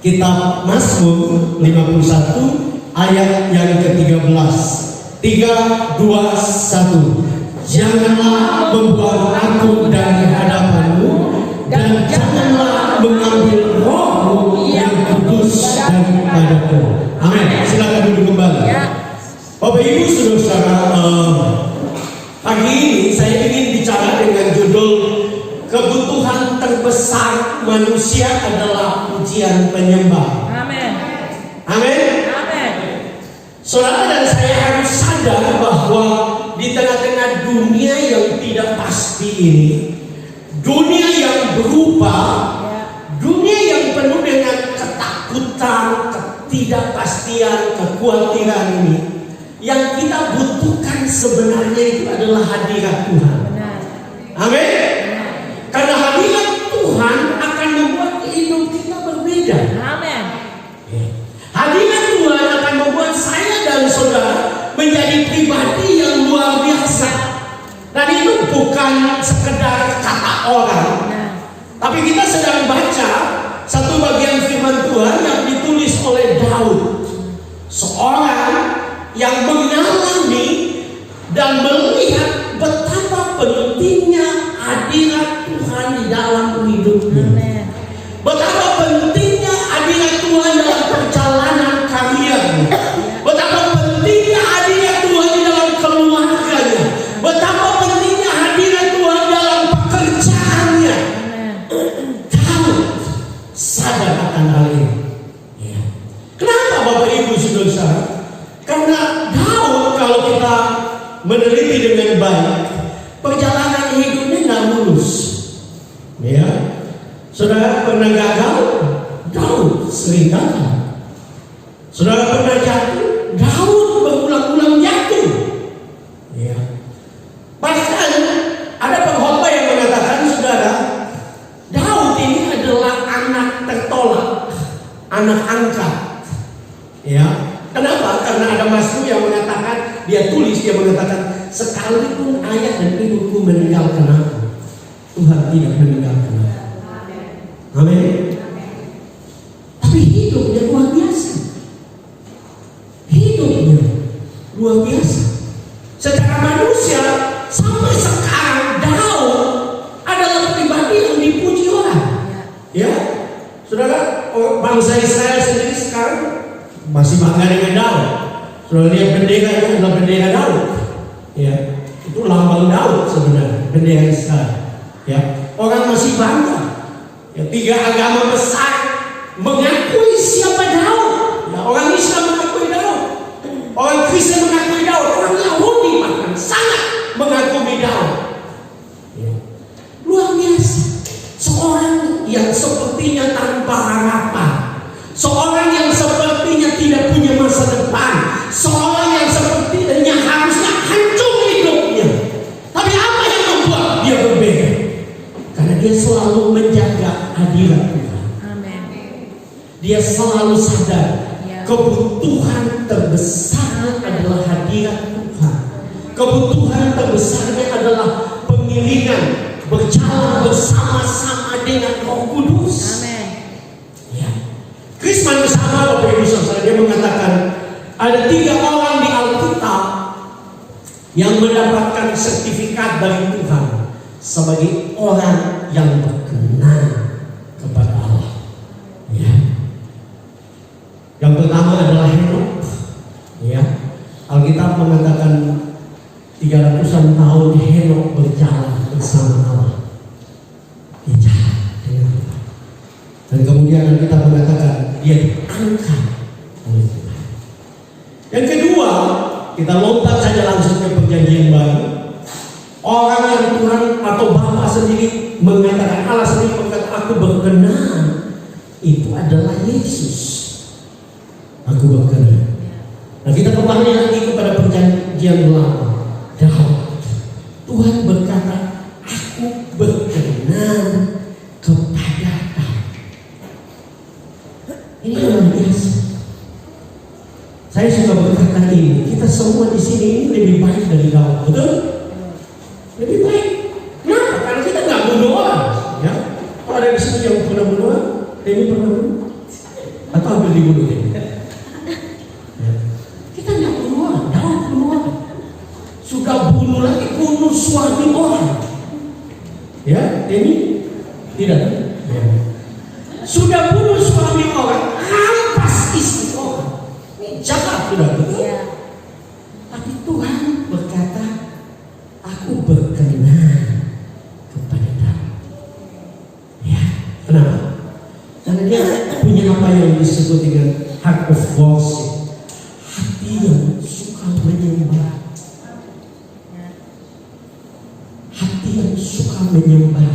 Kitab Mazmur 51 ayat yang ke-13. 3, 2, 1. Janganlah membuang aku dari hadapanmu, dan janganlah mengambil rohmu yang kudus daripadaku. Amin. Silakan duduk kembali. Bapak Ibu Saudara, pagi ini saya ingin bicara dengan judul kebutuhan terbesar manusia adalah pujian penyembah. Amin. Amin. Amin. Saudara dan saya harus sadar bahwa di tengah-tengah dunia yang tidak pasti ini, dunia yang berubah, dunia yang penuh dengan ketakutan, ketidakpastian, kekhawatiran ini, yang kita butuhkan sebenarnya itu adalah hadirat Tuhan. Amin. Karena hadirat Tuhan akan membuat hidup kita berbeda. Amin. Hadirat Tuhan akan membuat saya dan saudara menjadi pribadi yang luar biasa. Dan itu bukan sekedar kata orang, tapi kita sedang baca satu bagian firman Tuhan yang ditulis oleh Daud, seorang yang mengalami dan melihat betapa pentingnya hadirat Tuhan di dalam hidupnya. Betapa pentingnya hadirat Tuhan dalam perjalanan karirnya. Betapa pentingnya hadirat Tuhan di dalam keluarganya. Betapa pentingnya hadirat Tuhan dalam pekerjaannya. Daud sadar akan hal ini. Kenapa Bapak Ibu Saudara? Karena Daud, kalau kita meneliti dengan baik, perjalanan hidupnya tidak mulus. Ya, saudara pernah gagal? Daud sering gagal. Saudara pernah jatuh? Daud berulang-ulang jatuh. Ya. Bahkan ada pengkhotbah yang mengatakan, saudara, Daud ini adalah anak tertolak, anak angkat. Ya. Kenapa? Karena ada Mazmur yang mengatakan, dia mengatakan, sekalipun ayah dan ibuku meninggalkan aku, Tuhan tidak meninggalkan aku. Amin. Tapi hidupnya luar biasa. Hidupnya luar biasa. Secara manusia sampai sekarang Daud adalah pribadi yang dipuji orang. Ya, saudara, bangsa Israel sendiri sekarang masih bangga dengan Daud. Saudara lihat bendera itu adalah bendera Daud. Ya, itu lambang Daud sebenarnya, bendera Israel. Ya, orang masih bangga. Ya, 3 agama besar mengakui siapa Daud. Ya, orang Islam mengakui Daud, orang Kristen mengakui Daud, orang Yahudi bahkan sangat mengakui Daud. Ya. Luar biasa. Seorang yang sepertinya tanpa harapan, seorang yang sepertinya tidak punya masa depan, seorang yang sepertinya harusnya hancur hidupnya. Tapi apa yang membuat dia berbeda? Karena dia selalu menjaga hadirat Tuhan. Amin. Dia selalu sadar kebutuhan terbesar adalah hadirat Tuhan. Kebutuhan terbesarnya adalah pengiringan, berjalan bersama-sama dengan Roh Kudus. Amin. Ya. Krisman bersama Bapak Ibu Saudara, dia mengatakan ada 3 orang di Alkitab yang mendapatkan sertifikat dari Tuhan sebagai orang yang berkenan kepada Allah. Ya. Yang pertama adalah Henok. Ya. Alkitab mengatakan 300-an tahun Henok berjalan bersama Allah. Dia jalan dengan Tuhan. Dan kemudian Alkitab mengatakan dia diangkat oleh Tuhan. Yang kedua, kita lompat saja langsung ke perjanjian baru. Orang yang Tuhan atau Bapa sendiri mengatakan, Allah sendiri mengatakan, aku berkenan, itu adalah Yesus. Aku berkenan. Nah, kita kembali lagi kepada perjanjian lama. Daud, Tuhan berkata, aku berkenan kepada Daud. Ini luar biasa. Saya suka berkata ini, kita semua di sini ini lebih baik dari Daud, betul? Lebih baik. Kenapa? Karena kita nggak bunuh orang. Ya, kalau ada di sini yang pernah bunuh orang, ini pernah bunuh. atau ambil dibunuh. Ya. Kita nggak bunuh orang, jangan bunuh orang. Sudah bunuh lagi, bunuh suami orang. Ya, ini tidak. Ya. Sudah bunuh suami orang, rampas istri orang. Ini jahat sudah betul. Ya. Tapi Tuhan berkata, aku berkenan kepada kamu. Ya, kenapa? Karena dia punya apa yang disebut dengan heart of worship, hati yang suka menyembah, hati yang suka menyembah.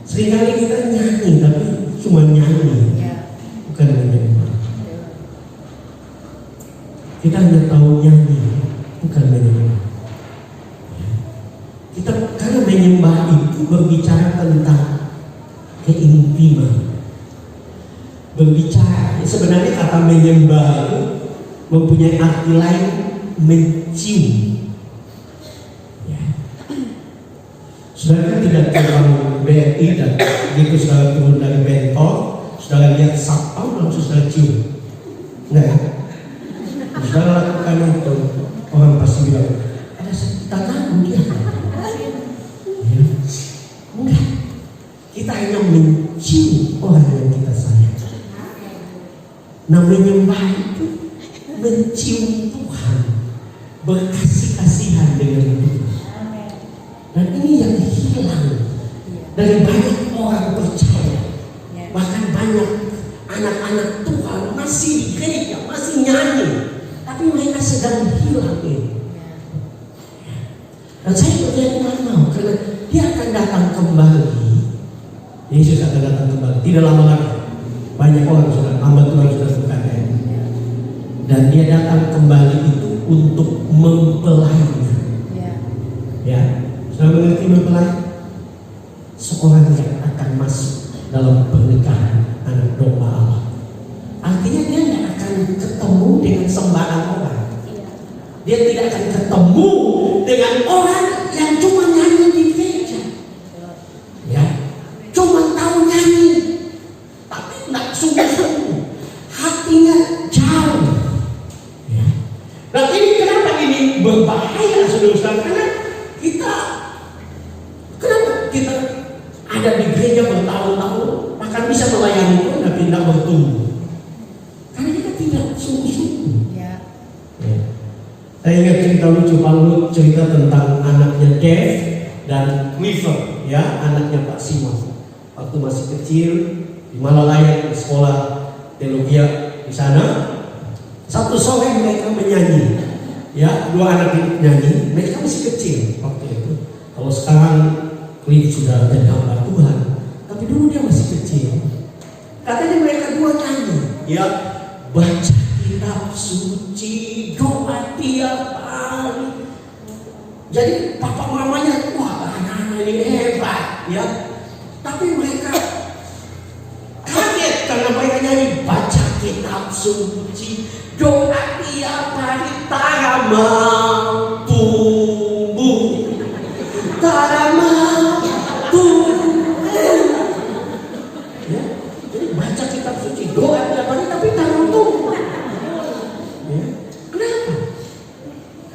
Seringkali kita nyanyi tapi cuma nyanyi, bukan menyembah. Kita hanya tahu nyanyi, bukan menyembah. Kita karena menyembah itu berbicara tentang keintiman. Berbicara, sebenarnya kata menyembah itu mempunyai arti lain, mencium. Ya. Saudara tidak terlalu BRI dan begitu saudara turun dari bentor, saudara lihat satpam langsung saudara cium. Enggak ya? Saudara lakukan itu, orang pasti bilang ada sakit tangan dia. Ya. Enggak. Kita hanya mencium orang yang kita sayang. Nah, menyembah itu mencium Tuhan, berkasih-kasihan dengan Tuhan. Dan ini yang hilang dari banyak orang percaya. Bahkan banyak anak-anak Tuhan masih di gereja, masih nyanyi, tapi mereka sedang hilang ini. Dan saya percaya Tuhan mau, karena dia akan datang kembali. Yesus akan datang kembali, tidak lama lagi. Banyak orang sudah, hamba Tuhan sudah berkata, dan dia datang kembali itu untuk mempelainya. Ya, sudah mengerti mempelai? Seorang yang akan masuk dalam pernikahan anak domba Allah. Artinya dia tidak akan ketemu dengan sembarang orang. Dia tidak akan ketemu dengan orang yang cuma nyanyi di gereja. Ya, cuma tahu nyanyi, tapi tidak sungguh-sungguh, hatinya jauh. Ya. Nah, ini kenapa ini berbahaya, saudara-saudara? Karena kenapa kita ada di gereja bertahun-tahun, bahkan bisa melayani Tuhan tapi tidak bertumbuh? Karena kita tidak sungguh-sungguh. Ya. Ya. Saya ingat cerita lucu, Paulus cerita tentang anaknya Dave dan Clifford, ya, anaknya Pak Simon. Waktu masih kecil di Malalaya, di sekolah teologi di sana, satu sore mereka menyanyi, ya, dua anak itu nyanyi. Mereka masih kecil waktu itu. Kalau sekarang Cliff sudah jadi hamba Tuhan, tapi dulu dia masih kecil. Katanya mereka dua nyanyi, ya, baca kitab suci, doa tiap hari. Jadi papa mamanya, wah, anak-anak ini hebat, ya. Tapi mereka kaget karena mereka nyanyi baca kitab suci, doa tiap hari, tak mampu, tak mampu. Ya, jadi baca kitab suci, doa tiap hari, tapi tak mampu. Ya, kenapa?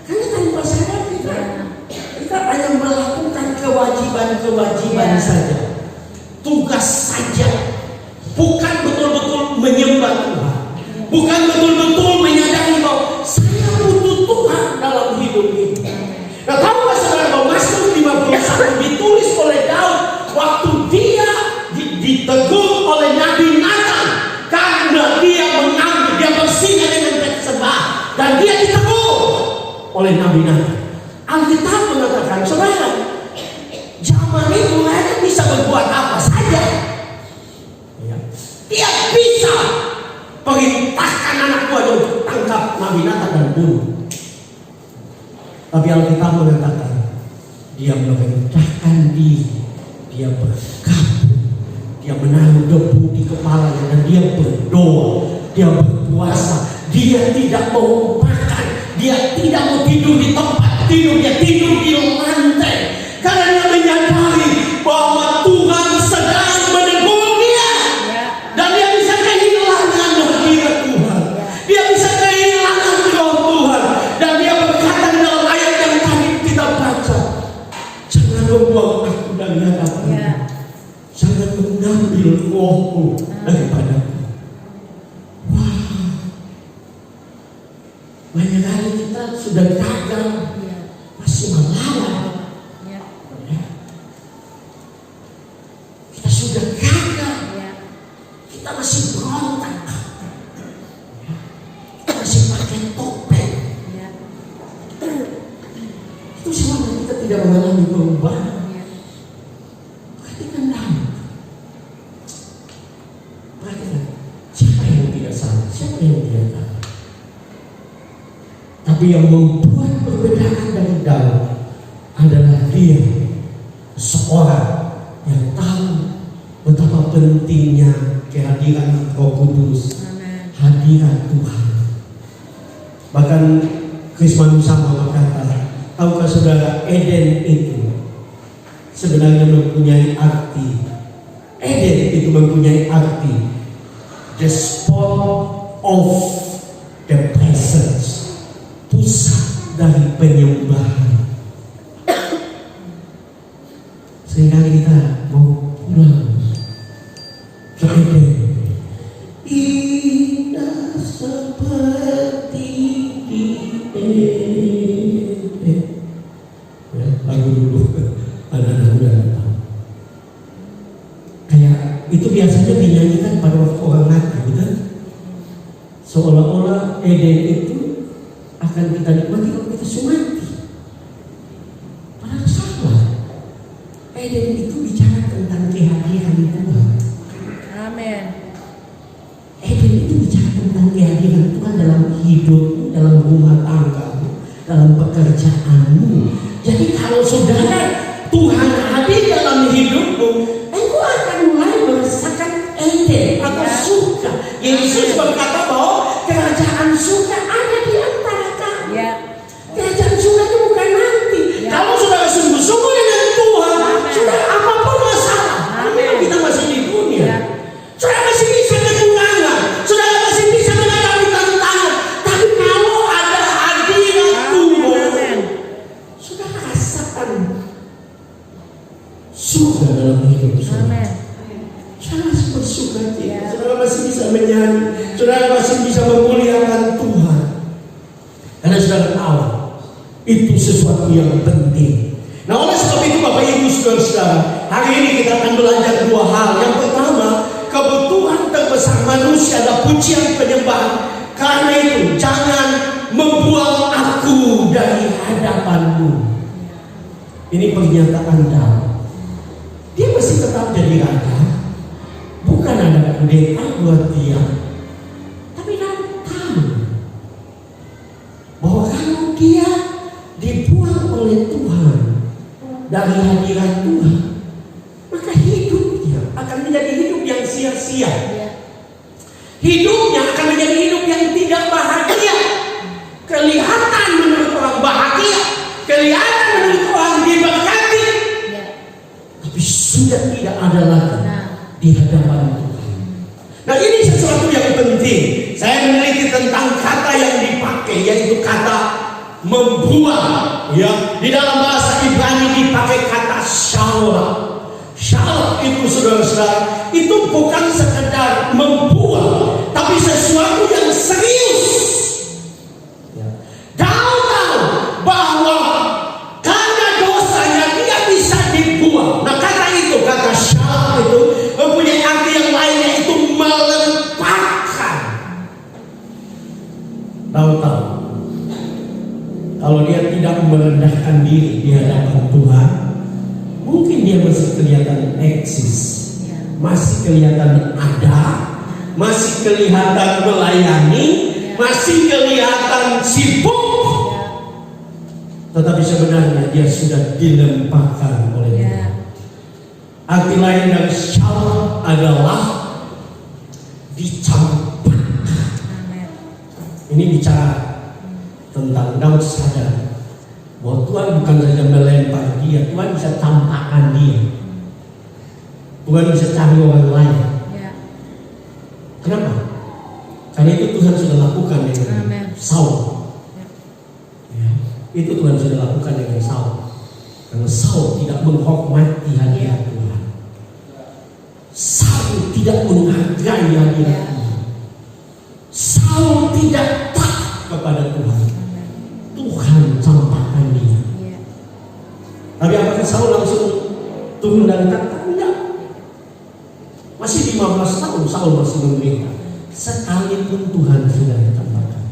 Karena tanpa sadar kita hanya melakukan kewajiban saja. Tugas saja, bukan betul-betul menyembah Tuhan, bukan betul-betul menyadari bahwa saya butuh Tuhan dalam hidup ini. Nah, tahu nggak saudara bahwa Mazmur 51 ditulis oleh Daud waktu dia ditegur oleh Nabi Nathan karena dia mengambil, dia bersihkan dengan Betseba, dan dia ditegur oleh Nabi Nathan. Alkitab mengatakan, saudara, zaman itu mereka bisa berbuat apa saja. Ya. Dia bisa perintahkan anak buahnya untuk tangkap Nabi Nathan dan bunuh. Tapi Alkitab mengatakan dia merendahkan diri, dia berkabung, dia menaruh debu di kepalanya dan dia berdoa, dia berpuasa, dia tidak mau makan, dia tidak mau tidur di tempat tidur, dia tidur di lantai. Karena dia menyadari bahwa Tuhan sedang menegur dia, dan dia bisa kehilangan daripadaku. Wah, banyak kali kita sudah gagal, masih melawan. Kita sudah gagal, kita masih berontak, kita masih pakai topeng. Itu selama kita tidak mengalami perubahan. Perhatikan dalam. Perhatikan, siapa yang tidak salah, siapa yang tidak tahu. Tapi yang membuat perbedaan dari Daud adalah dia seorang yang tahu betapa pentingnya kehadiran Roh Kudus, hadirat Tuhan. Bahkan Krisman sama berkata, tahukah saudara, Eden itu sebenarnya mempunyai arti. Eden itu mempunyai arti the spot of the presence, pusat dari penyembahan. Sehingga kita mau pulang ke Eden. Indah seperti di Eden. Ya, lagu dulu anak-anak muda tahu. Kayak itu biasanya dinyanyikan pada waktu orang mati, betul? Seolah-olah Eden itu akan kita nikmati kalau kita sudah mati. Padahal salah. Eden itu bicara tentang kehadiran Tuhan. Amin. Eden itu bicara tentang kehadiran Tuhan dalam hidupmu, dalam rumah tanggamu, dalam pekerjaanmu. Jadi kalau saudara Tuhan hadir dalam hidupmu, engkau akan mulai merasakan Eden atau surga. Yesus berkata bahwa kerajaan surga ada di antara kamu. Kerajaan surga itu bukan nanti. Kalau saudara sungguh-sungguh dengan Tuhan, saudara apapun masalah, memang kita masih di dunia. Saudara masih bisa kekurangan, saudara masih bisa menghadapi tantangan. Tapi kalau ada hadirat Tuhan, saudara rasakan surga dalam hidup saudara. Saudara masih bersuka cita, saudara masih bisa menyanyi, saudara masih bisa memuliakan Tuhan. Karena saudara tahu itu sesuatu yang penting. Nah, oleh sebab itu Bapak Ibu saudara-saudara, hari ini kita akan belajar dua hal. Yang pertama, kebutuhan terbesar manusia adalah pujian penyembahan. Karena itu jangan membuang aku dari hadapanmu. Ini pernyataan Daud. Dia masih tetap jadi raja. Bukan ada kudeta buat dia. Tapi Daud tahu bahwa kalau dia dibuang oleh Tuhan dari hadirat Tuhan, maka hidupnya akan menjadi hidup yang sia-sia. Hidupnya akan menjadi hidup yang tidak bahagia. Kelihatan menurut orang bahagia, kelihatan menurut orang diberkati, tapi sudah tidak ada lagi di hadapan Tuhan. Nah, ini sesuatu yang penting. Saya meneliti tentang kata yang dipakai, yaitu kata membuang. Ya, di dalam bahasa Ibrani dipakai kata shalom. Shalom itu saudara-saudara, itu bukan sekedar membuang, tapi sesuatu yang serius. Ya. Daud tahu bahwa karena dosanya dia bisa dibuang. Nah, kata itu, kata shalom itu mempunyai arti yang lain, yaitu melepaskan. Daud tahu kalau dia tidak merendahkan diri di hadapan Tuhan, mungkin dia masih kelihatan eksis, masih kelihatan ada, masih kelihatan melayani, masih kelihatan sibuk. Tetapi sebenarnya dia sudah dilemparkan oleh Tuhan. Arti lain dari shalom adalah dicampakkan. Ini bicara tentang Daud sadar bahwa Tuhan bukan saja melempar dia, Tuhan bisa campakkan dia. Tuhan bisa cari orang lain. Kenapa? Karena itu Tuhan sudah lakukan dengan Saul. Itu Tuhan sudah lakukan dengan Saul. Karena Saul tidak menghormati hadirat Tuhan. Saul tidak menghargai turun dari tahta? Tidak. Masih 15 tahun Saul masih memerintah. Sekalipun Tuhan sudah ditambahkan,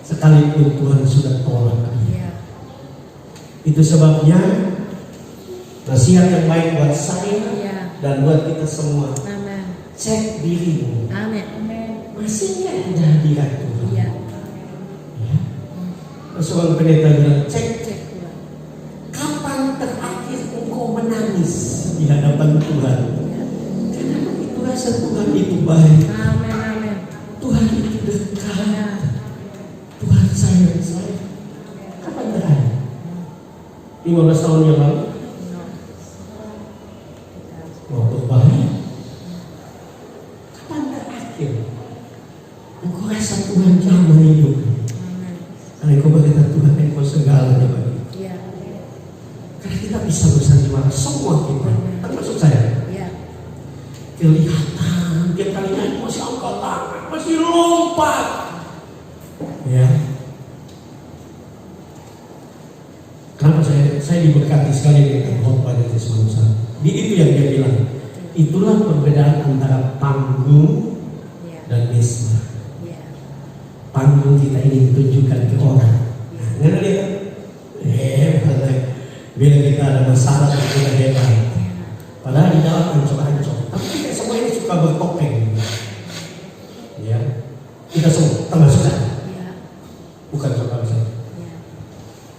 sekalipun Tuhan sudah tolak dia. Itu sebabnya nasihat yang baik buat saya dan buat kita semua. Amen. Cek dirimu. Amen. Masih nggak ada hadirat Tuhan? Ya. Seorang pendeta bilang, cek Tuhan. kapan terakhir engkau menangis di hadapan Tuhan? Karena itu rasa Tuhan itu baik. Amen. Tuhan itu dekat. Tuhan sayang saya. Kapan terakhir? 15 tahun yang lalu? Waktu baik. Kapan terakhir engkau rasa Tuhan jamah hidup? Karena engkau berkata Tuhan engkau segalanya bagi. Karena kita bisa bersanjung semua kita, termasuk saya. Kelihatan tiap kali naik masih angkat tangan, masih lompat. Ya. Kenapa saya diberkati sekali dengan khotbah dari Musa. Itu yang dia bilang. Itulah perbedaan antara panggung dan misbah. Panggung kita ini ditunjukkan ke orang. Nggak dia? Bila kita ada masalah kita hebat. Padahal di dalam ancur-ancur. Tapi kita semua ini suka bertopeng. Ya, kita semua termasuk saya. Bukan saudara saya.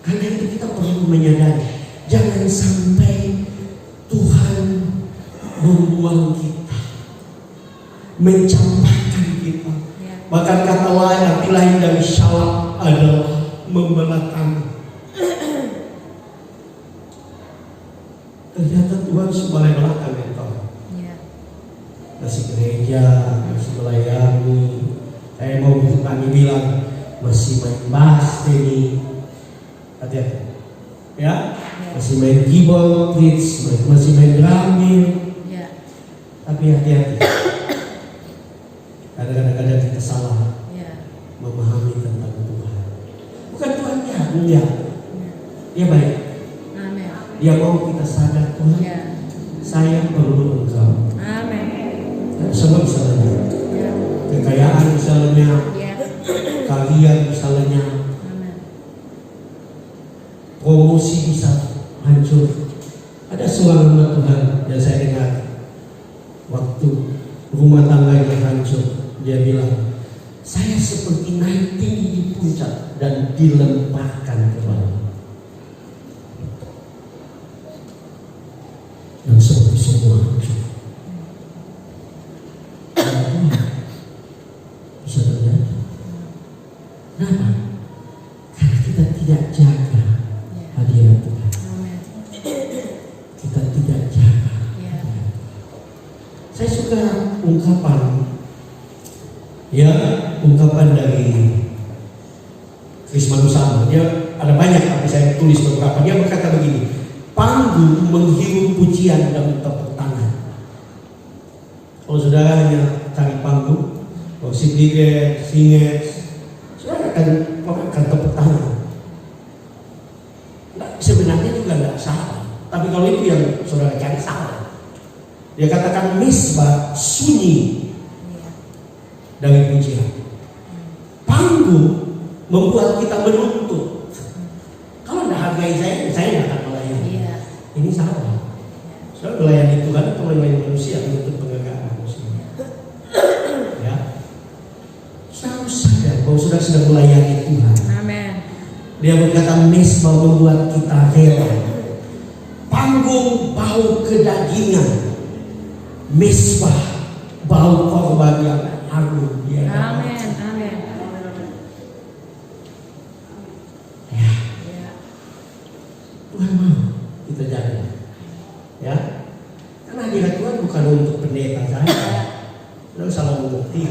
Karena itu kita perlu menyadari, jangan sampai Tuhan membuang kita, mencampakkan kita. Bahkan kata lain, arti lain dari syalak adalah membelah tangan. Ternyata Tuhan sebagai belakang kita. Masih gereja, masih melayani. Saya mau kami bilang masih main bass ini. Hati-hati. Ya, masih main keyboard, masih main drummer. Tapi hati-hati. Kadang-kadang kita salah memahami tentang Tuhan. Bukan Tuhan jahat, dia baik. Dia mau kita sadar Tuhan, saya perlu Engkau. Semua misalnya, kekayaan misalnya, kalian misalnya, promosi bisa hancur. Ada seorang hamba Tuhan yang saya dengar waktu rumah tangganya hancur, dia bilang, saya seperti naik tinggi di puncak dan dilemparkan ke bawah. Dan semua hancur. Bisa terjadi. Kenapa? Karena kita tidak jaga hadirat Tuhan. Kita tidak jaga. Saya suka ungkapan dari Chris Manusama. Dia ada banyak tapi saya tulis beberapa. Dia berkata begini, panggung menghirup pujian dan tepuk tangan. Kalau saudara hanya cari panggung, worship leader, singers, saudara akan tepuk tangan. Sebenarnya juga tidak salah. Tapi kalau itu yang saudara cari salah. Dia katakan misbah sunyi dari pujian. Panggung membuat kita menuntut. Kalau tidak hargai saya tidak akan melayani. Ini salah. Saudara melayani Tuhan atau melayani manusia, menuntut penghargaan manusia. Ya. Saudara sadar bahwa saudara sedang melayani Tuhan. Amen. Dia berkata misbah membuat kita rela. Panggung bau kedagingan, misbah bau korban yang harum. Amin. Ya. Tuhan mau kita jaga. Ya. Karena hadirat Tuhan bukan untuk pendeta saja. Tidak salah mengerti.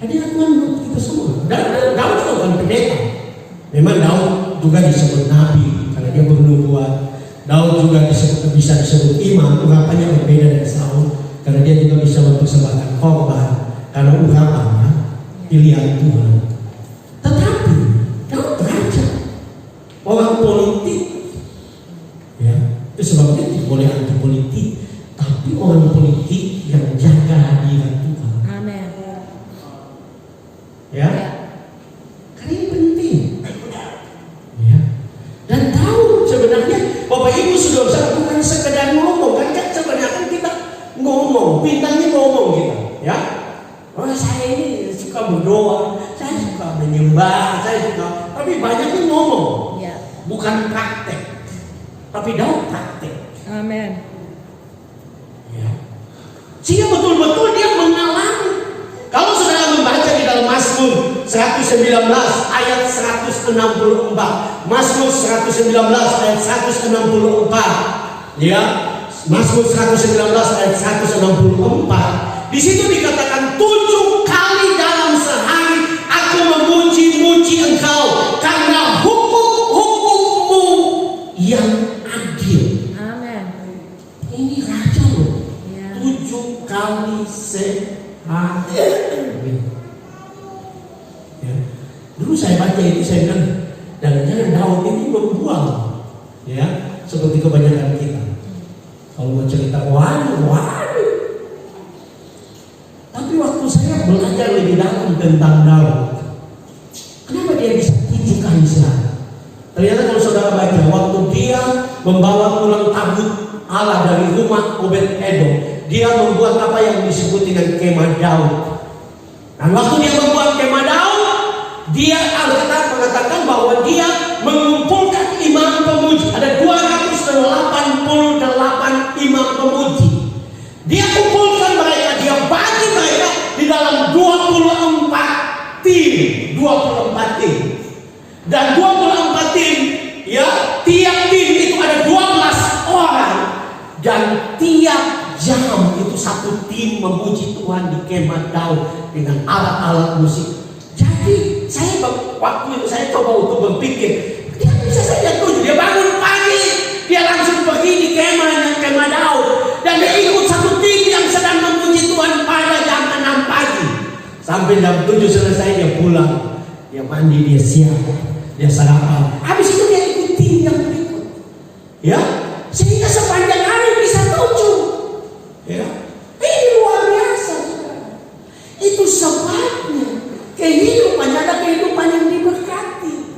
Hadirat Tuhan untuk kita semua. Dan Daud juga bukan pendeta. Memang Daud juga disebut nabi karena dia bernubuat. Daud juga bisa disebut imam. Ungkapannya berbeda dari Saul karena dia juga bisa mempersembahkan korban karena ungkapannya pilihan Tuhan. Tetapi Daud raja, orang politik, ya itu sebabnya boleh Oh, saya ini suka berdoa, saya suka menyembah, saya suka. Tapi banyak yang ngomong, bukan praktek. Tapi Daud praktek. Amin. Ya. Sehingga betul-betul dia mengalami. Kalau saudara membaca di dalam Mazmur 119 ayat 164, Mazmur 119 ayat 164, ya, Mazmur 119 ayat 164. Di situ dikatakan 7 kali dalam sehari aku memuji-muji Engkau karena hukum-hukum-Mu yang adil. Amin. Ini raja loh. 7 kali sehari. Ya. Dulu saya baca itu, saya bilang, jangan-jangan Daud ini membuang, ya, seperti kebanyakan kita. Kalau mau cerita, waduh. Tapi waktu saya belajar lebih dalam tentang Daud, kenapa dia bisa 7 kali sehari? Ternyata kalau saudara baca, waktu dia membawa pulang tabut Allah dari rumah Obed-Edom, dia membuat apa yang disebut dengan kemah Daud. Dan waktu dia membuat kemah Daud, dia Alkitab mengatakan bahwa dia mengumpulkan imam pemuji. Ada 288 imam pemuji. Dia kumpulkan mereka, dia bagi mereka di dalam 24 tim. Dan 24 tim, ya, tiap tim itu ada 12 orang. Dan tiap jam itu satu tim memuji Tuhan di kemah Daud dengan alat-alat musik. Jadi waktu itu saya coba untuk berpikir, dia bisa saja tuh, dia bangun pagi, dia langsung pergi di kemah Daud, dan dia ikut satu tim yang sedang memuji Tuhan pada jam 6 pagi. Sampai jam 7 selesai dia pulang, dia mandi, dia siap, dia sarapan. Habis itu dia ikut tim yang berikut. Ya, sehingga sepanjang hari bisa 7. Ya, ini luar biasa. Itu sebabnya kehidupannya ada kehidupan yang diberkati.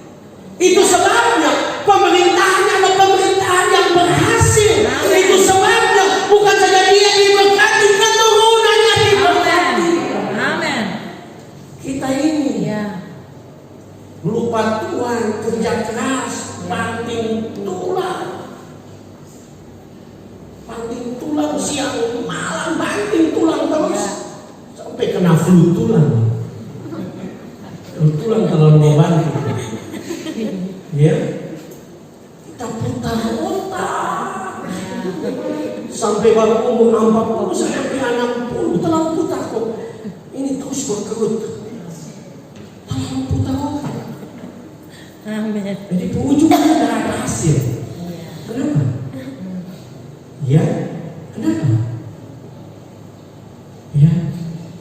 Itu sebabnya pemerintahannya ada pemerintahan yang berhasil. Amen. Itu sebabnya bukan saja dia diberkati, keturunannya diberkati. Amin. Kita ini lupa Tuhan, kerja keras, banting tulang siang malam, banting tulang terus sampai kena flu tulang. Tulang kalau mau banting, ya, kita putar otak sampai baru umur 40 sampai 60 terlalu putar kok. Ini terus berkerut, terlalu putar otak. Amin. Jadi ujungnya tidak ada hasil. Kenapa? Ya, kenapa? Ya,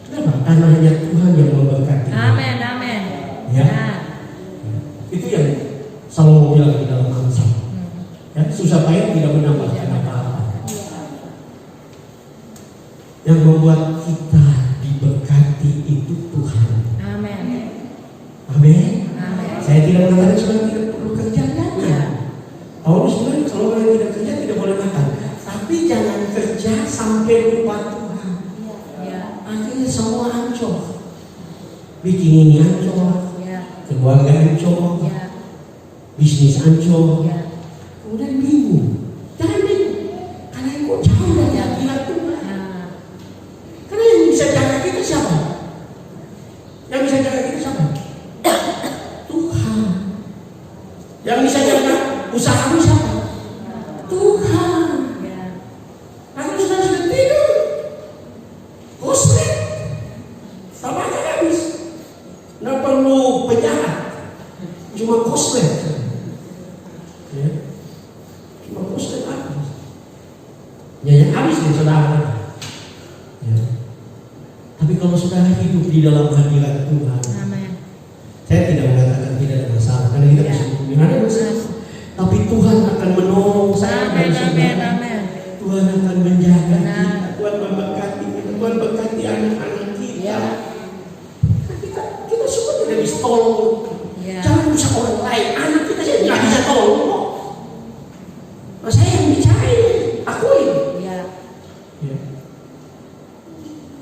kenapa? Karena hanya Tuhan yang memberkati. Amin. Ya, itu yang Salomo bilang di dalam Amsal. Ya, susah payah tidak menambahkan apa-apa. Yang membuat kita diberkati itu Tuhan. Amin. Amin. Saya tidak mengatakan saudara tidak perlu kerja, Paulus bilang kalau orang tidak kerja tidak boleh makan. Tapi jangan kerja sampai lupa Tuhan. Akhirnya semua hancur. Bikin ini hancur, keluarga hancur, bisnis hancur. Kemudian bingung. Jangan bingung, karena kok jauh dari hadirat Tuhan. Karena yang bisa jaga kita siapa? Yang bisa jaga kita siapa? Tuhan. Yang bisa jaga usahamu siapa? Tuhan. Karena sudah tidur, koslet, tamatnya habis. Nggak perlu penjahat, cuma koslet. Ya. Cuma koslet habis. Ya, yang habis di saudara. Ya. Tapi kalau saudara hidup di dalam hadirat Tuhan, saya tidak mengatakan tidak ada masalah, karena kita bisa ada masalah. Tapi Tuhan akan menolong saya dan saudara. Tuhan akan menjaga kita, Tuhan memberkati kita, Tuhan berkati anak-anak kita. Kita semua tidak bisa tolong. Jangan bisa orang lain, anak kita saja tidak bisa tolong kok. Saya yang bicara, akui.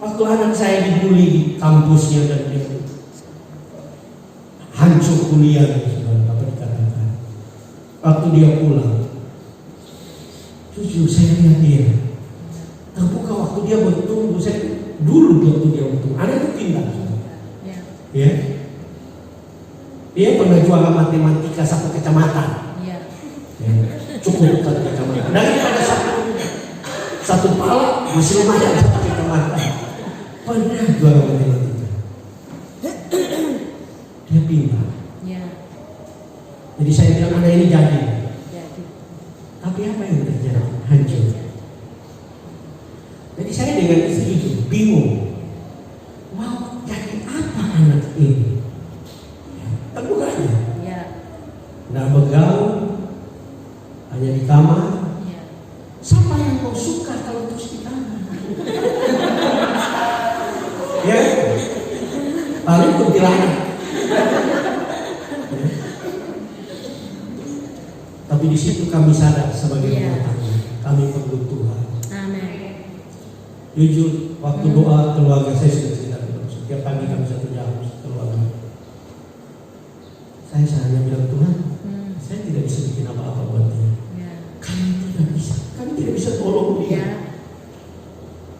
Waktu anak saya dibully di kampusnya dan dia hancur kuliah, saudara, dapat dikatakan. Waktu dia pulang, jujur saya lihat dia terbuka waktu dia bertumbuh. Saya dulu waktu dia bertumbuh, ada itu pindah, ya. Dia pernah juara matematika 1 kecamatan, ya. Cukup 1 kecamatan. Daripada satu pala masih lumayan 1 kecamatan. Pernah juara matematika. Dia pindah. Jadi saya bilang, mana ini jadi. Tapi apa yang terjadi? Hancur. Jadi saya dengan istri itu bingung. Mau jadi apa anak ini? Terbuka aja. Nggak bergaul, hanya di kamar. Siapa yang kau suka kalau terus di kamar? Ya, paling kuntilanak. Tapi di situ kami sadar sebagai rumah tangga, kami perlu Tuhan. Amin. Jujur, waktu doa keluarga saya sudah cerita terus. Setiap pagi kami 1 jam keluarga. Saya hanya bilang, Tuhan, saya tidak bisa bikin apa-apa buat dia. Kami tidak bisa tolong dia.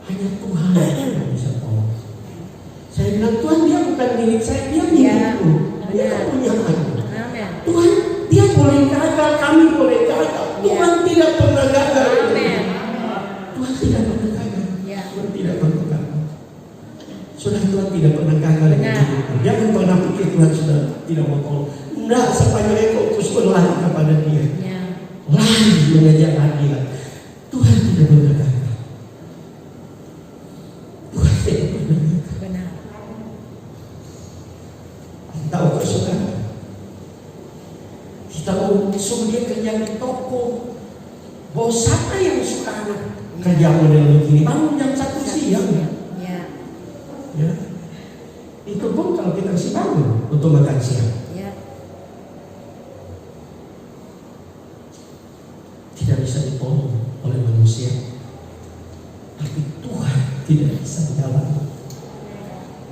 Hanya Tuhan yang bisa tolong. Saya bilang, Tuhan, dia bukan milik saya, dia milikku. Dia punya aku. Tuhan, dia boleh gagal, kami boleh gagal. Tuhan tidak pernah gagal. Tuhan tidak pernah gagal. Tuhan tidak pernah gagal. Sudah, Tuhan tidak pernah gagal. Jangan pernah pikir Tuhan sudah tidak mau tolong. Enggak, sepanjang ekor terus berlari kepada dia. Lari mengejar hadiah. Tuhan tidak pernah gagal. Tuhan tidak pernah gagal. Tahu ke saudara? Kita mau suruh dia kerja di toko. Bahwa siapa yang suka anak kerja model begini? Bangun jam 1 siang. Ya. Itu pun kalau kita kasih bangun untuk makan siang. Tidak bisa ditolong oleh manusia. Tapi Tuhan tidak bisa jalan.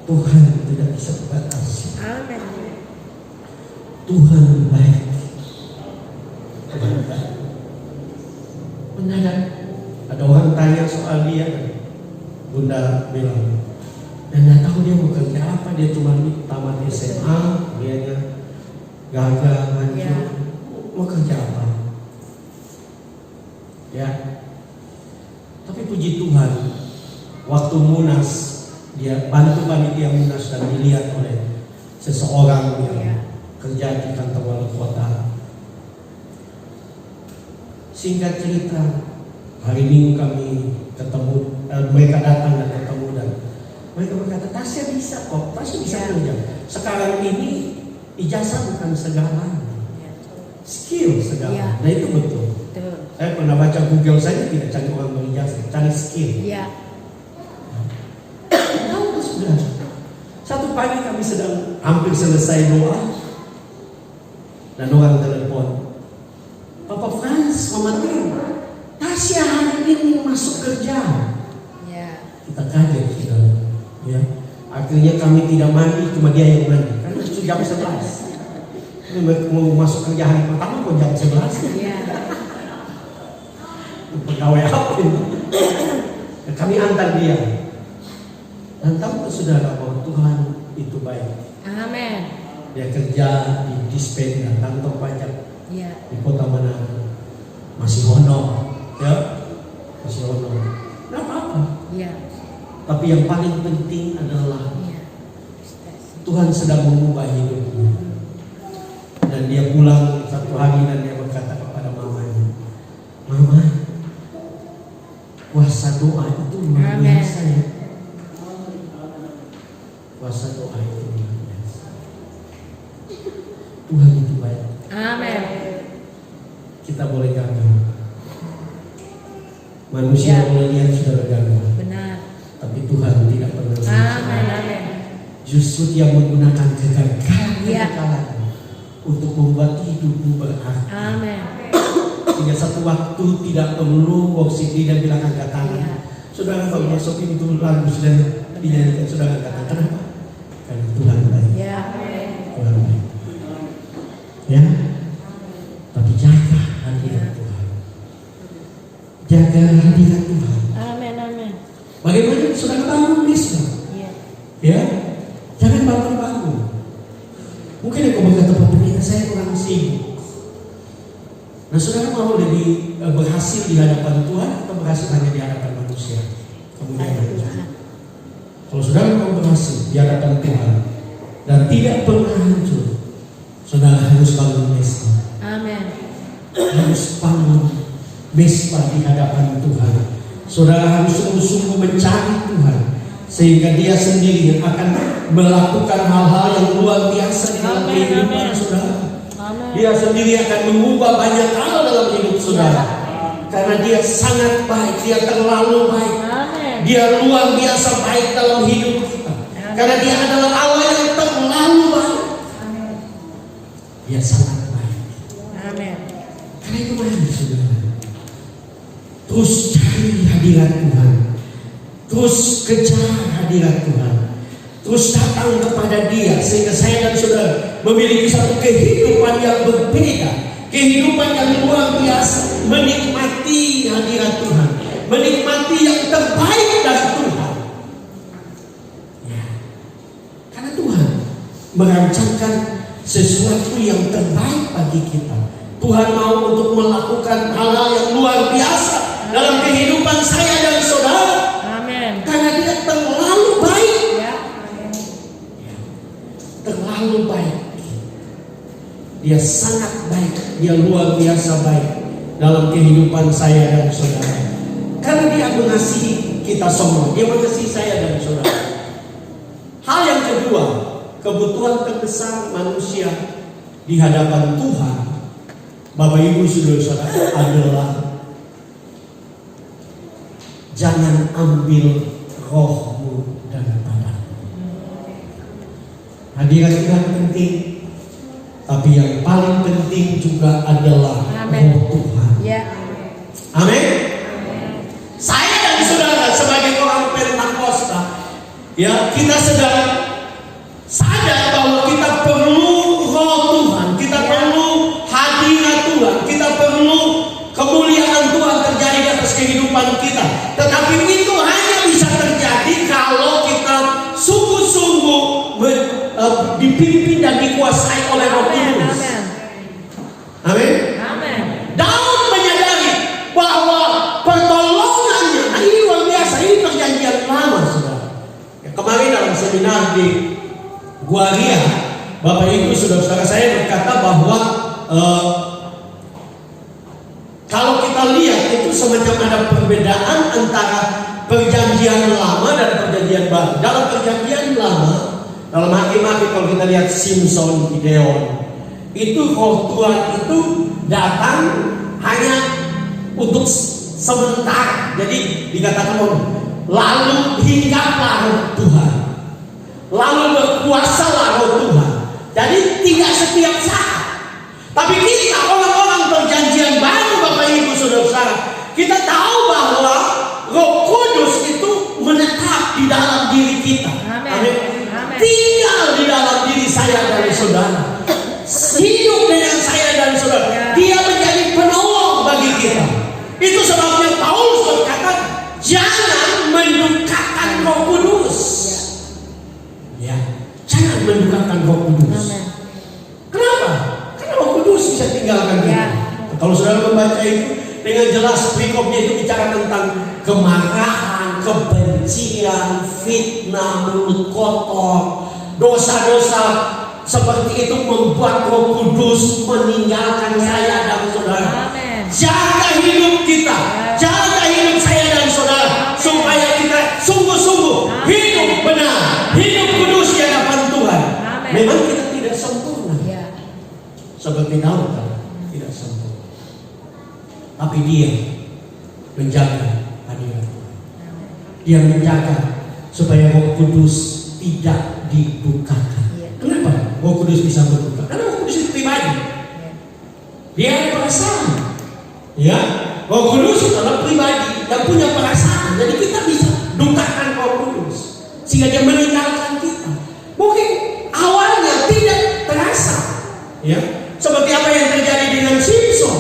Tuhan tidak bisa batasi. Tuhan baik. Mendadak ada orang tanya soal dia. Bunda bilang, dan nggak tahu dia mau kerja apa. Dia cuma tamat SMA, dia gagal, hancur. Mau kerja apa? Ya. Tapi puji Tuhan, waktu Munas, dia bantu panitia Munas dan dilihat oleh seseorang yang kerja di kantor wali kota. Singkat cerita, hari Minggu kami ketemu, mereka datang dan ketemu dan mereka berkata, Tasya bisa kok, Tasya bisa kerja. Sekarang ini ijazah bukan segalanya, skill segalanya. Nah itu betul. Saya pernah baca Google saja tidak cari orang berijazah, cari skill. Tahu kan sudah. Satu pagi kami sedang hampir selesai doa dan orang telepon, Papa Frans, Mama Tim, Tasya hari ini masuk kerja. Kita kaget kita. Ya. Akhirnya kami tidak mandi, cuma dia yang mandi. Karena itu jam 11. Mau masuk kerja hari pertama kok jam 11. Pegawai apa ini? Kami antar dia. Dan tahu saudara bahwa Tuhan itu baik. Amin. Dia kerja di Dispenda, kantor pajak di Kota Manado. Masih honor, ya, masih honor. Nggak apa-apa. Tapi yang paling penting adalah Tuhan sedang mengubah hidupnya. Dan dia pulang satu hari dan dia berkata kepada mamanya, Mama, kuasa doa itu luar biasa ya. Kuasa doa itu luar biasa. Tuhan itu baik. Amin. Kita boleh gagal. Manusia boleh lihat sudah gagal. Benar. Tapi Tuhan tidak pernah. Amin. Justru Dia menggunakan kegagalan untuk membuat hidupmu berarti. Amin. Sehingga satu waktu tidak perlu oksigen dan bilang angkat tangan. Saudara kalau masuk itu lagu sudah dinyanyikan, saudara angkat tangan. Kenapa? jaga hadirat Tuhan. Amin. Amin. Bagaimana saudara bangun misbah? Iya. Ya, jangan bangun-bangun. Mungkin aku berkata, Pak Pendeta, saya kurang sibuk. Nah, saudara mau jadi berhasil di hadapan Tuhan atau berhasil hanya di hadapan manusia? Kemudian Tuhan. kalau saudara mau berhasil di hadapan Tuhan dan tidak pernah hancur, saudara harus bangun mesbah. Amin. Harus bangun mesbah di hadapan Tuhan. Saudara harus sungguh-sungguh mencari Tuhan, sehingga Dia sendiri yang akan melakukan hal-hal yang luar biasa di dalam Amin, kehidupan amin. saudara. Amin. Dia sendiri akan mengubah banyak hal dalam hidup saudara. Karena Dia sangat baik, Dia terlalu baik. Amin. Dia luar biasa baik dalam hidup kita. Karena Dia adalah Allah yang terlalu baik. Dia sangat baik. Amin. Karena itu mari saudara, terus cari hadirat Tuhan, terus kejar hadirat Tuhan, terus datang kepada Dia, sehingga saya dan saudara memiliki satu kehidupan yang berbeda, kehidupan yang luar biasa, menikmati hadirat Tuhan, menikmati yang terbaik dari Tuhan. Ya. Karena Tuhan merancangkan sesuatu yang terbaik bagi kita. Tuhan mau untuk melakukan hal-hal yang luar biasa dalam kehidupan saya dan saudara. Amin. Karena Dia terlalu baik. Ya. Terlalu baik. Dia sangat baik. Dia luar biasa baik dalam kehidupan saya dan saudara. Karena Dia mengasihi kita semua. Dia mengasihi saya dan saudara. Hal yang kedua, kebutuhan terbesar manusia di hadapan Tuhan, Bapak Ibu saudara-saudara, adalah jangan ambil rohmu daripada. Hadirat Tuhan penting, tapi yang paling penting juga adalah Amin. roh Tuhan. Ya. Amin. Saya dan saudara sebagai orang Pentakosta, ya, kita sedang sadar bahwa kita perlu roh Tuhan, kita perlu hadirat Tuhan, kita perlu kemuliaan Tuhan terjadi di atas kehidupan kita. Tetapi itu hanya bisa terjadi kalau kita sungguh-sungguh dipimpin dan dikuasai oleh Roh Kudus. Amin. Amin. Daud menyadari bahwa pertolongannya, nah ini luar biasa, ini perjanjian lama saudara. Ya, kemarin dalam seminar di Guaria, Bapak Ibu saudara-saudara, saya berkata bahwa kalau kita lihat itu semacam ada perbedaan antara perjanjian lama dan perjanjian baru. Dalam perjanjian lama, dalam Hakim-Hakim kalau kita lihat Simson, Gideon, itu roh Tuhan itu datang hanya untuk sementara. Jadi dikatakan lalu hinggaplah roh Tuhan, lalu berkuasalah roh Tuhan. Jadi tidak setiap saat. Tapi kita orang-orang perjanjian baru, Bapak Ibu saudara-saudara, kita tahu bahwa Roh Kudus itu menetap di dalam diri kita. Amin. Amin. Tinggal di dalam diri saya dan saudara. Hidup dengan saya dan saudara. Dia menjadi penolong bagi kita. Itu sebabnya Paulus berkata, jangan mendukakan Roh Kudus. Ya, jangan mendukakan Roh Kudus. Amin. Kenapa? Karena Roh Kudus bisa tinggalkan kita. Kalau saudara membaca itu dengan jelas, perikopnya itu bicara tentang kemarahan, kebencian, fitnah, mulut kotor, dosa-dosa seperti itu membuat Roh Kudus meninggalkan saya dan saudara. Amin. Jaga hidup kita, jaga hidup saya dan saudara, supaya kita sungguh-sungguh hidup benar, hidup kudus di hadapan Tuhan. Amin. Memang kita tidak sempurna, Ya. seperti Daud kan, tidak sempurna. Tapi Dia menjaga hadirat Tuhan. Dia menjaga supaya Roh Kudus tidak dibukakan. Kenapa Roh Kudus bisa berbuka? Karena Roh Kudus itu pribadi. Dia ada perasaan. Ya, Roh Kudus adalah pribadi yang punya perasaan. Jadi kita bisa dukakan Roh Kudus sehingga Dia meninggalkan kita. Mungkin awalnya tidak terasa, ya, seperti apa yang terjadi dengan Simson.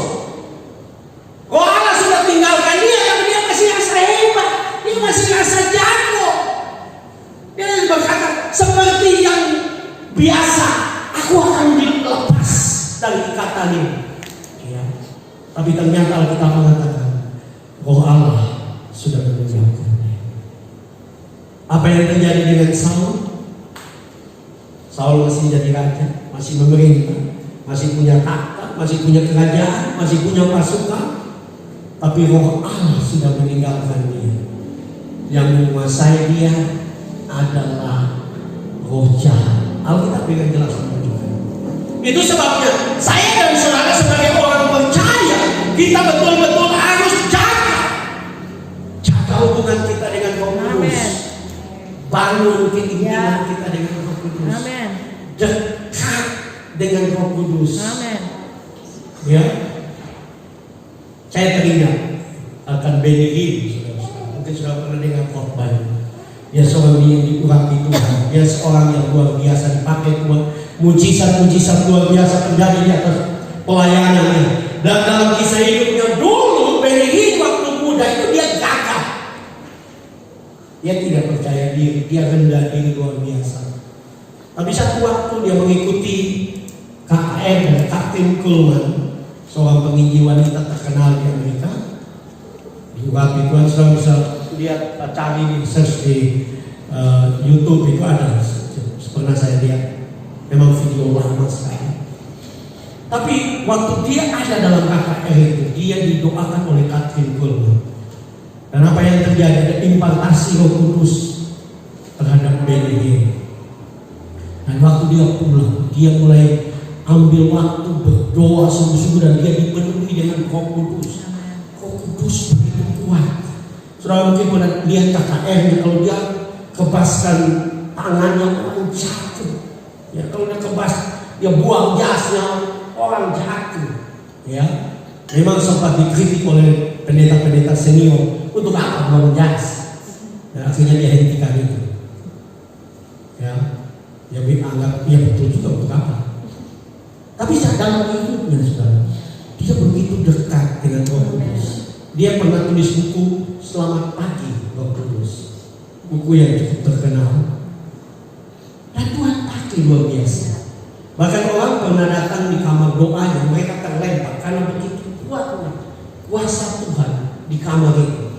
Roh Allah sudah tinggalkan dia, biasa, aku akan dilepas dari ikatan ini. Ya. Tapi ternyata kita mengatakan, Roh Allah sudah meninggalkannya. Apa yang terjadi dengan Saul? Saul masih jadi raja, masih memerintah, masih punya takhta, masih punya kerajaan, masih punya pasukan. Tapi Roh Allah sudah meninggalkan dia. Yang menguasai dia adalah roh jahat. Alkitab dengan jelas menunjukkan. Itu sebabnya saya dan saudara sebagai orang percaya, kita betul-betul harus jaga hubungan kita dengan Roh Kudus. Bangun keinginan kita dengan Roh Kudus. Amen. Dekat dengan Roh Kudus. Amen. Ya. Saya teringat akan Benny Hinn. Mungkin sudah pernah dengar khotbah. Dia seorang yang diurapi Tuhan. Dia seorang yang luar biasa dipakai Tuhan. Mujizat-mujizat luar biasa terjadi di atas pelayanannya. Dan dalam kisah hidupnya dulu, Benny Hinn waktu muda itu dia gagal. Dia tidak percaya diri, dia rendah diri luar biasa. Tapi satu waktu dia mengikuti KKM dan Kathryn Kuhlman, seorang penginjil wanita terkenal di Amerika. Diurapi Tuhan, sudah bisa lihat, cari di search di YouTube itu ada, pernah saya lihat. Memang video lama sekali. Tapi waktu dia ada dalam KKR itu, dia didoakan oleh Kathryn Kuhlman. Dan apa yang terjadi? Ada impartasi Roh Kudus terhadap Benny Hinn. Dan waktu dia pulang, dia mulai ambil waktu berdoa sungguh-sungguh dan dia dipenuhi dengan Roh Kudus. Roh Kudus begitu kuat. Saudara mungkin pernah lihat KKR, kalau dia kebaskan tangannya orang jatuh. Ya, kalau dia kebas, dia buang jasnya, orang jatuh. Ya, memang sempat dikritik oleh pendeta-pendeta senior, untuk apa buang jas? Ya, akhirnya dia hentikan itu. Ya, dia anggap ya betul juga untuk apa? Tapi dalam hidupnya saudara, dia begitu dekat dengan Roh Kudus. Dia pernah tulis buku Selamat Pagi Roh Kudus, buku yang cukup terkenal. Dan Tuhan pakai luar biasa. Bahkan orang pernah datang di kamar doanya, mereka terlempar karena begitu kuatnya kuasa Tuhan di kamar itu.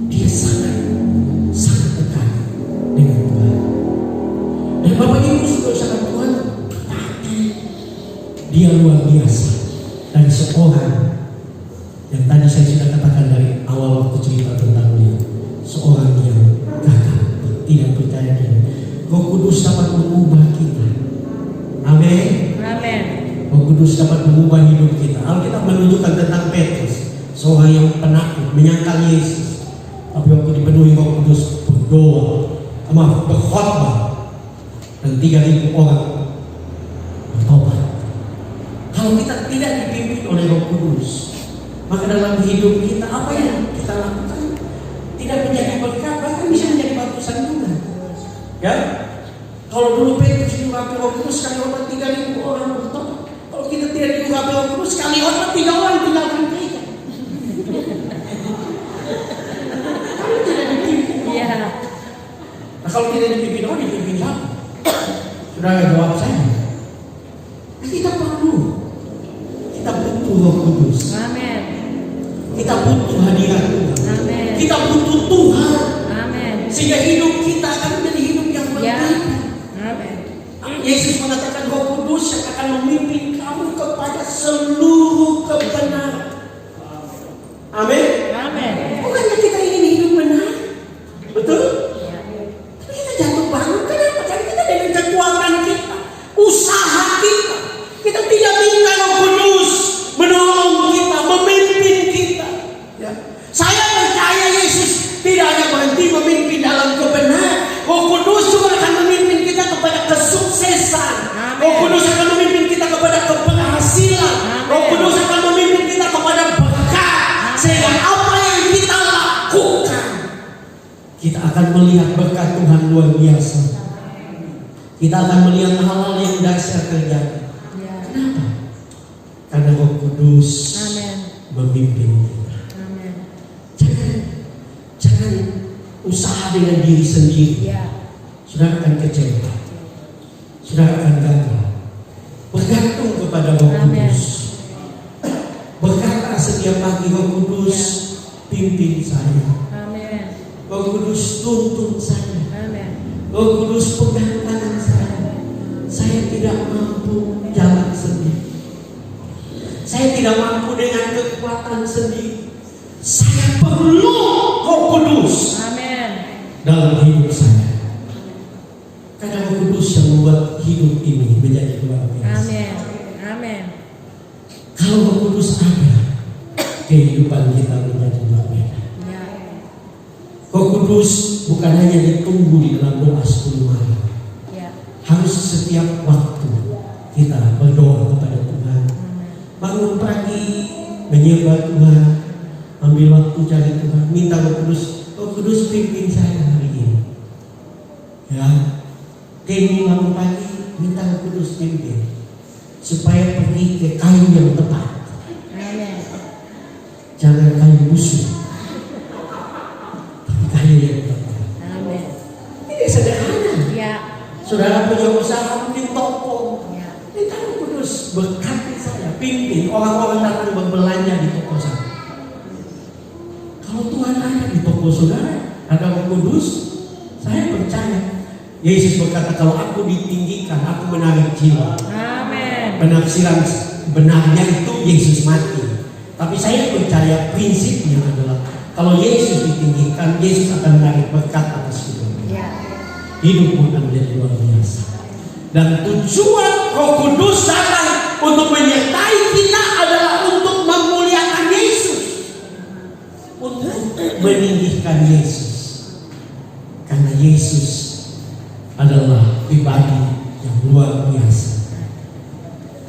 Dia sangat dekat dengan Tuhan. Dan Bapak Ibu saudara Tuhan pakai dia luar biasa. Dan seorang yang tadi saya sudah katakan dari awal waktu cerita tentang dia, seorang yang gagal, tidak percaya diri. Roh Kudus dapat mengubah kita. Amin. Amin. Roh Kudus dapat mengubah hidup kita. Alkitab menunjukkan tentang Petrus, seorang yang penakut, menyangkal Yesus. Tapi waktu dipenuhi Roh Kudus, berkhotbah, dan 3.000 orang bertobat. Kalau kita tidak dipimpin oleh Roh Kudus, maka dalam hidup kita apa yang kita lakukan tidak menjadi berkat, bahkan bisa menjadi batu sandungan. Ya, kalau dulu Petrus diurapi Roh Kudus, sekali khotbah 3.000 orang bertobat. Kalau kita tidak diurapi Roh Kudus, sekali khotbah 3 orang tinggalkan gereja. Kalau tidak dipimpin, nah, kalau tidak dipimpin, dipimpin siapa? Saudara jawab saya. Kita butuh Roh Kudus. Amin. Kita butuh hadirat Tuhan. Amin. Kita butuh Tuhan. Amin. Sehingga hidup kita akan menjadi hidup yang berbeda. Amin. Yesus mengatakan Roh Kudus yang akan memimpin kamu kepada seluruh kebenaran. Amin. Amin. Bukannya kita ingin hidup benar, betul? Tapi kita jatuh bangun. Kenapa? Karena kita dengan kekuatan kita, usaha kita, kita tidak minta Roh Kudus menolong kita, memimpin kita. Ya. Saya percaya Yesus tidak hanya berhenti memimpin dalam kebenaran. Roh Kudus juga akan memimpin kita kepada kesuksesan. Amen. Roh Kudus akan memimpin kita kepada keberhasilan. Amen. Roh Kudus akan memimpin kita kepada berkat. Sehingga apa yang kita lakukan, kita akan melihat berkat Tuhan luar biasa. Kita akan melihat hal-hal yang dahsyat terjadi. Kenapa? Karena Roh Kudus memimpin kita. Amin. Jangan usaha dengan diri sendiri. Saudara akan kecewa. saudara akan gagal. Bergantung kepada Roh Amin. Kudus. Berkata setiap pagi, Roh Kudus pimpin saya. Amin. Roh Kudus tuntun saya. Amin. Roh Kudus pegang tangan saya. Saya tidak mampu jalan sendiri. Saya tidak mampu dengan kekuatan sendiri. Saya perlu Roh Kudus Amin. dalam hidup saya. Karena Roh Kudus yang membuat hidup ini menjadi luar biasa. Amin. Amin. Kalau Roh Kudus ada, kehidupan kita menjadi berbeda. Ya. Roh Kudus bukan hanya ditunggu di dalam doa 10 malam. Ya. Harus setiap waktu kita berdoa kepada Tuhan. Bangun pagi, menyembah Tuhan, ambil waktu cari Tuhan, minta Roh Kudus pimpin saya hari ini. Ya, Kenny bangun pagi, minta Roh Kudus pimpin supaya pergi ke kayu yang tepat. Amin. Jangan kayu busuk, tapi kayu yang tepat. Amin. Ini sederhana. Ya. Saudara punya usaha mungkin toko, Ya. minta Roh Kudus berkati saya, pimpin orang-orang datang berbelanja di toko saya. Kalau Tuhan ada di toko saudara, ada Roh Kudus, saya percaya. Yesus berkata, kalau aku ditinggikan, aku menarik jiwa. Amin. Penafsiran benarnya itu Yesus mati. Tapi saya percaya prinsipnya adalah kalau Yesus ditinggikan, Yesus akan menarik berkat atas hidup. Ya. Hidupmu akan menjadi luar biasa. Dan tujuan Roh Kudus datang untuk menyertai kita adalah untuk memuliakan Yesus, untuk meninggikan Yesus. Karena Yesus adalah pribadi yang luar biasa,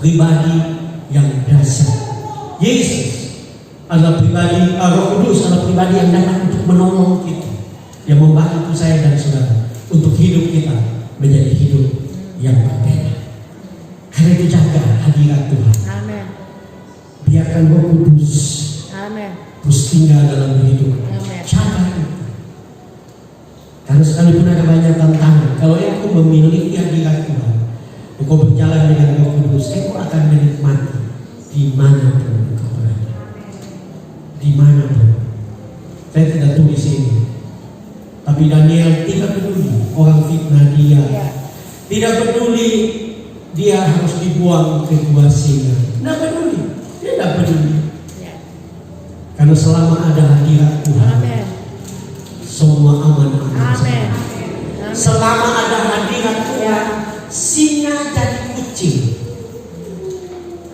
pribadi yang dahsyat. Yesus adalah pribadi, Roh Kudus adalah pribadi yang datang untuk menolong kita, yang membantu saya dan saudara untuk hidup kita menjadi hidup yang berbeda. Karena itu jaga hadirat Tuhan. Amin. Biarkan Roh Kudus Amin. terus tinggal dalam hidup. Amin. Jaga itu. Karena sekalipun ada banyak tantangan, kalau engkau memiliki hadirat Tuhan, engkau berjalan dengan Roh Kudus, engkau akan menikmati dimanapun engkau berada. Dimanapun. Saya tidak tulis ini, tapi Daniel tidak peduli orang fitnah dia, tidak peduli dia harus dibuang ke gua singa, tidak peduli, dia tidak peduli. Karena selama ada hadirat Tuhan, Amin. semua aman. Amin. Selama ada hadirat Tuhan, singa jadi kucing.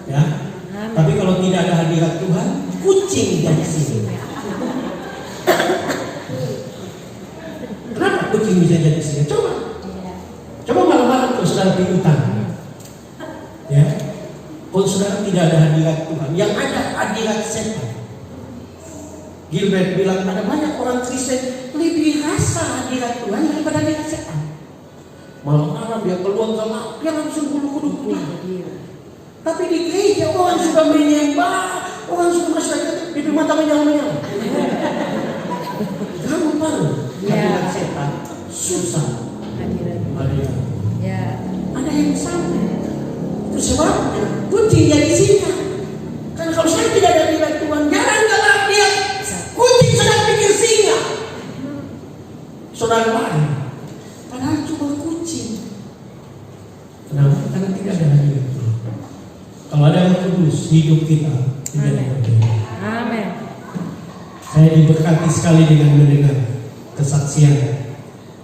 Ya. Amin. Tapi kalau tidak ada hadirat Tuhan, kucing jadi singa. Kenapa kucing bisa jadi singa? Coba malam-malam kalau saudara di hutan. Ya. Kalau saudara tidak ada hadirat Tuhan, yang ada hadirat setan. Gilbert bilang ada banyak orang Kristen lebih rasa hadirat Tuhan daripada hadirat setan. Malam-malam dia keluar sama dia langsung bulu-bulu. Tapi di gereja orang sudah menyembah, orang sudah masuk di rumah tamu menyala-menyala. Kamu tahu hadirat setan susah hadirat. Ya. Ada yang sama. Itu sebabnya kucing jadi singa. Karena kalau saya tidak ada hadirat Tuhan, jarang-jarang dia kucing sedang pikir singa. Saudara lain, padahal cuma kucing. Kenapa? Karena tidak ada hadirat Tuhan. Kalau ada Roh Kudus, hidup kita tidak berbeda. Amin. Saya diberkati sekali dengan mendengar kesaksian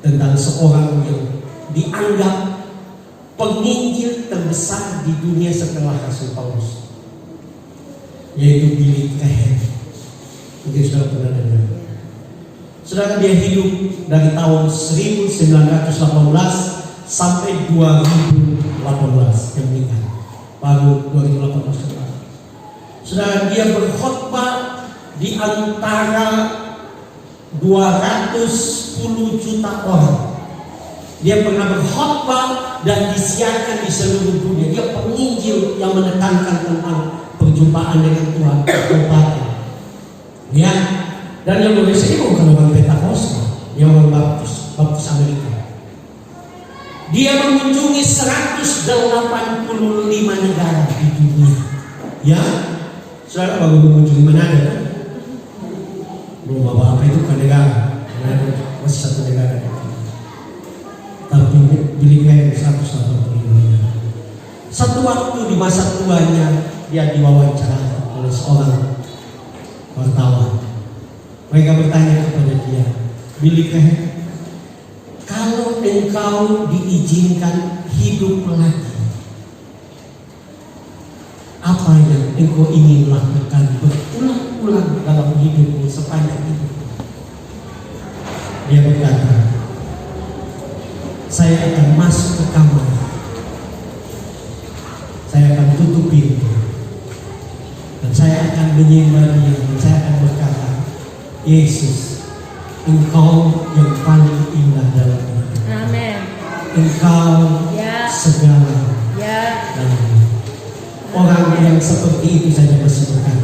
tentang seorang yang dianggap penginjil terbesar di dunia setelah Rasul Paulus, yaitu Billy Graham. Mungkin sudah pernah dengar. Saudara, dia hidup dari tahun 1918 sampai 2018 yang meninggal. Baru 2018 kemarin. Saudara, dia berkhotbah di antara 210 juta orang. Dia pernah berkhotbah dan disiarkan di seluruh dunia. Dia penginjil yang menekankan tentang perjumpaan dengan Tuhan, pertobatan. Ya, dan yang Indonesia ini bukan orang Pentakosta, yang orang Baptis Amerika. Dia mengunjungi 185 negara di dunia. Ya, saudara baru mengunjungi Manado kan? Belum apa-apa itu kan negara, masih satu negara. Tapi Billy Graham 185 negara. Satu waktu di masa tuanya dia diwawancara oleh seorang wartawan. Mereka bertanya kepada dia, Billy Graham, kalau engkau diizinkan hidup lagi, apa yang engkau ingin lakukan berulang-ulang dalam hidupmu sepanjang hidup? Dia berkata, saya akan masuk ke kamar, saya akan tutup pintu, dan saya akan menyembah Dia, dan saya akan berkata, Yesus, Engkau yang paling indah dalam hidup. Amin. Engkau segala. Ya. Orang yang seperti itu saja masih berkata,